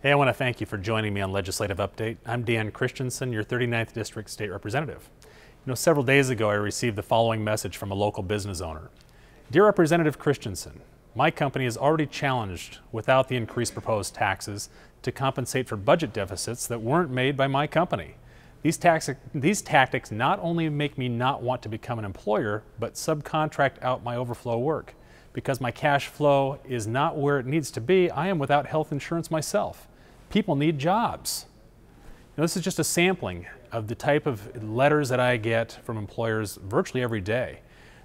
Hey, I want to thank you for joining me on Legislative Update. I'm Dan Kristiansen, your 39th District State Representative. Several days ago I received the following message from a local business owner. Dear Representative Kristiansen, my company is already challenged without the increased proposed taxes to compensate for budget deficits that weren't made by my company. These tactics not only make me not want to become an employer, but subcontract out my overflow work. Because my cash flow is not where it needs to be, I am without health insurance myself. People need jobs. This is just a sampling of the type of letters that I get from employers virtually every day.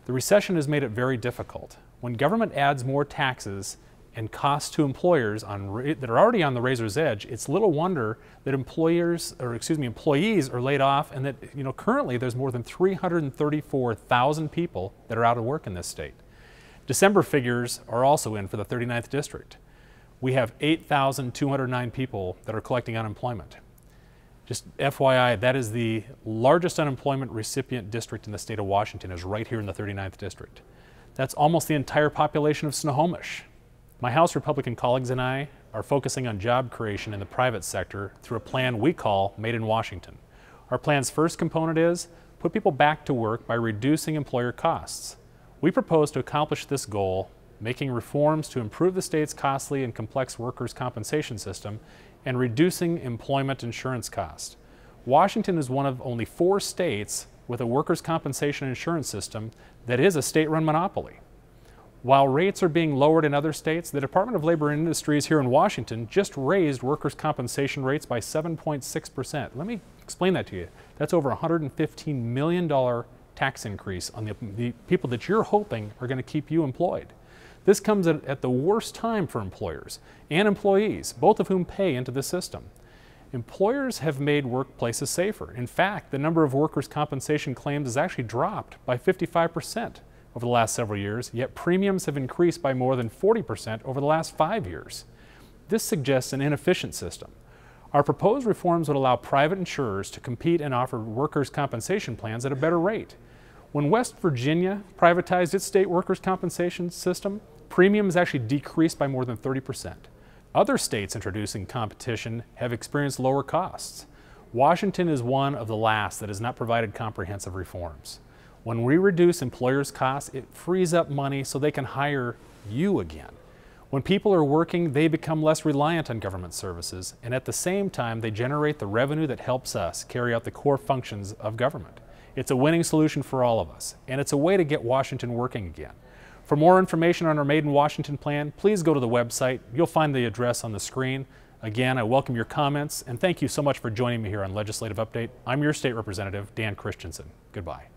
The recession has made it very difficult. When government adds more taxes and costs to employers that are already on the razor's edge, it's little wonder that employees are laid off, and that currently there's more than 334,000 people that are out of work in this state. December figures are also in for the 39th District. We have 8,209 people that are collecting unemployment. Just FYI, that is the largest unemployment recipient district in the state of Washington, is right here in the 39th District. That's almost the entire population of Snohomish. My House Republican colleagues and I are focusing on job creation in the private sector through a plan we call Made in Washington. Our plan's first component is put people back to work by reducing employer costs. We propose to accomplish this goal making reforms to improve the state's costly and complex workers' compensation system and reducing employment insurance costs. Washington is one of only 4 states with a workers' compensation insurance system that is a state-run monopoly. While rates are being lowered in other states, the Department of Labor and Industries here in Washington just raised workers' compensation rates by 7.6%. Let me explain that to you. That's over $115 million tax increase on the people that you're hoping are going to keep you employed. This comes at the worst time for employers and employees, both of whom pay into the system. Employers have made workplaces safer. In fact, the number of workers' compensation claims has actually dropped by 55% over the last several years, yet premiums have increased by more than 40% over the last 5 years. This suggests an inefficient system. Our proposed reforms would allow private insurers to compete and offer workers' compensation plans at a better rate. When West Virginia privatized its state workers' compensation system, premiums actually decreased by more than 30%. Other states introducing competition have experienced lower costs. Washington is one of the last that has not provided comprehensive reforms. When we reduce employers' costs, it frees up money so they can hire you again. When people are working, they become less reliant on government services, and at the same time, they generate the revenue that helps us carry out the core functions of government. It's a winning solution for all of us, and it's a way to get Washington working again. For more information on our Made in Washington plan, please go to the website. You'll find the address on the screen. Again, I welcome your comments, and thank you so much for joining me here on Legislative Update. I'm your State Representative, Dan Kristiansen. Goodbye.